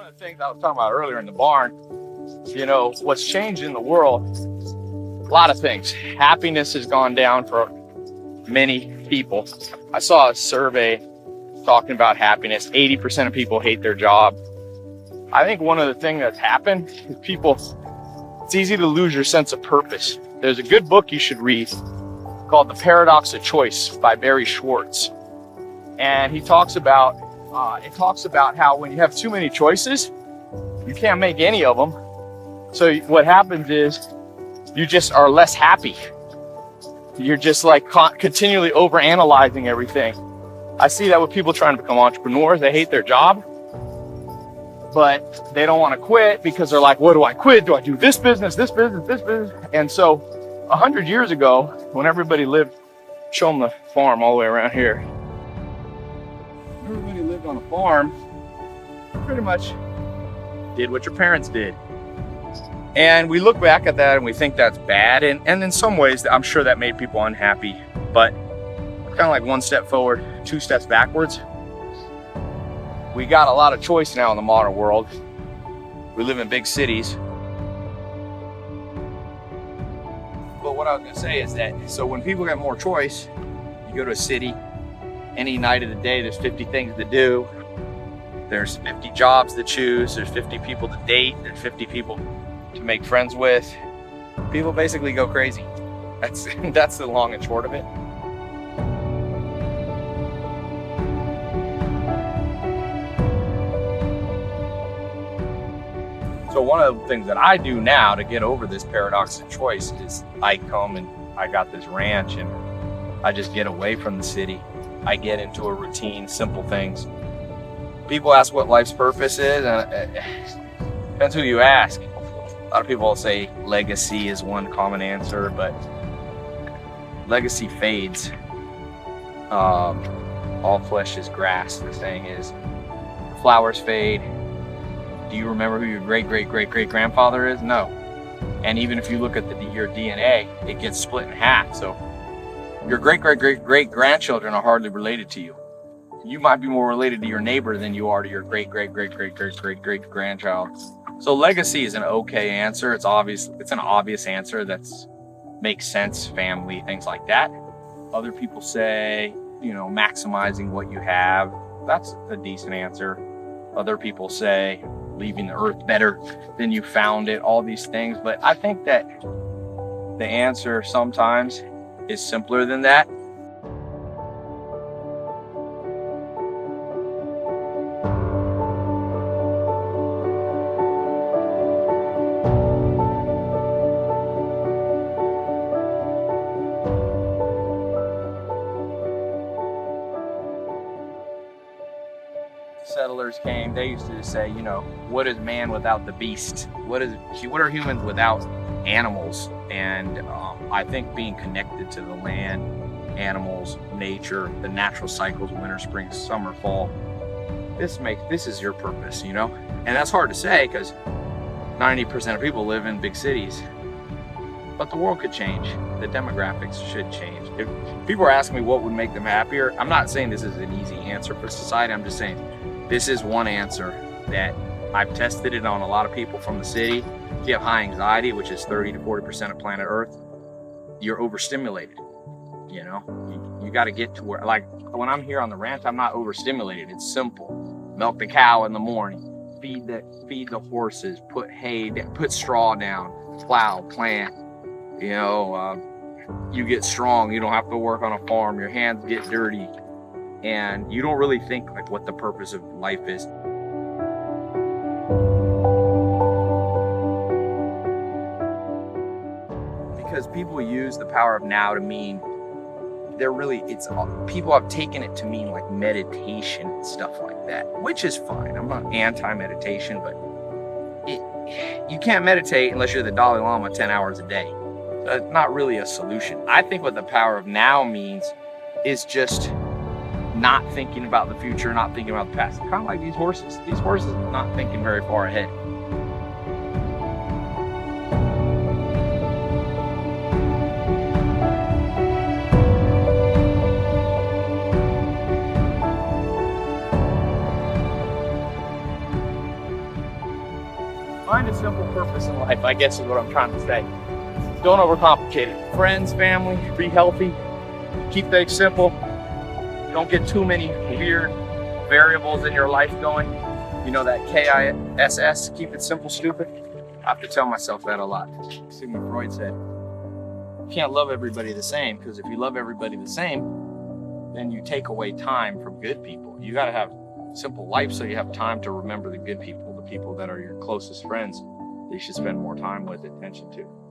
One of the things I was talking about earlier in the barn, what's changed in the world, a lot of things. Happiness has gone down for many people. I saw a survey talking about happiness. 80% of people hate their job. I think one of the things that's happened is it's easy to lose your sense of purpose. There's a good book you should read called The Paradox of Choice by Barry Schwartz. And he talks about how when you have too many choices, you can't make any of them. So what happens is you just are less happy. You're just like continually overanalyzing everything. I see that with people trying to become entrepreneurs. They hate their job, but they don't want to quit because they're like, what do I quit? Do I do this business, this business, this business? And so 100 years ago, when everybody lived, show them the farm all the way around here. Everybody lived on a farm, pretty much did what your parents did. And we look back at that and we think that's bad. And in some ways, I'm sure that made people unhappy, but kind of like one step forward, two steps backwards. We got a lot of choice now in the modern world. We live in big cities. But what I was gonna say is that, so when people get more choice, you go to a city, any night of the day, there's 50 things to do. There's 50 jobs to choose. There's 50 people to date. There's 50 people to make friends with. People basically go crazy. That's the long and short of it. So one of the things that I do now to get over this paradox of choice is I come and I got this ranch and I just get away from the city. I get into a routine, simple things. People ask what life's purpose is, and it depends who you ask. A lot of people will say legacy is one common answer, but legacy fades. All flesh is grass, the saying is. Flowers fade. Do you remember who your great-great-great-great-grandfather is? No. And even if you look at your DNA, it gets split in half. So your great-great-great-great-grandchildren are hardly related to you. You might be more related to your neighbor than you are to your great-great-great-great-great-great-grandchild. So legacy is an okay answer. It's obvious. It's an obvious answer that's makes sense, family, things like that. Other people say, maximizing what you have. That's a decent answer. Other people say leaving the earth better than you found it, all these things. But I think that the answer sometimes is simpler than that. Settlers came, they used to say, what is man without the beast? What are humans without animals? And I think being connected to the land, animals, nature, the natural cycles, winter, spring, summer, fall, this is your purpose, And that's hard to say because 90% of people live in big cities. But the world could change. The demographics should change. If people are asking me what would make them happier, I'm not saying this is an easy answer for society. I'm just saying this is one answer that I've tested it on a lot of people from the city. If you have high anxiety, which is 30 to 40% of planet Earth, you're overstimulated. You got to get to where, like when I'm here on the ranch, I'm not overstimulated. It's simple. Milk the cow in the morning, feed the horses, put hay, put straw down, plow, plant. You get strong. You don't have to work on a farm. Your hands get dirty. And you don't really think like what the purpose of life is. Because people use the power of now to mean people have taken it to mean like meditation and stuff like that, which is fine. I'm not anti-meditation, but you can't meditate unless you're the Dalai Lama 10 hours a day. That's not really a solution. I think what the power of now means is just not thinking about the future, not thinking about the past. Kind of like these horses. These horses are not thinking very far ahead. Find a simple purpose in life, I guess is what I'm trying to say. Don't overcomplicate it. Friends, family, be healthy. Keep things simple. Don't get too many weird variables in your life going. You know that KISS, keep it simple, stupid? I have to tell myself that a lot. Sigmund Freud said, you can't love everybody the same, because if you love everybody the same, then you take away time from good people. You got to have simple life so you have time to remember the good people, the people that are your closest friends that you should spend more time with, attention to.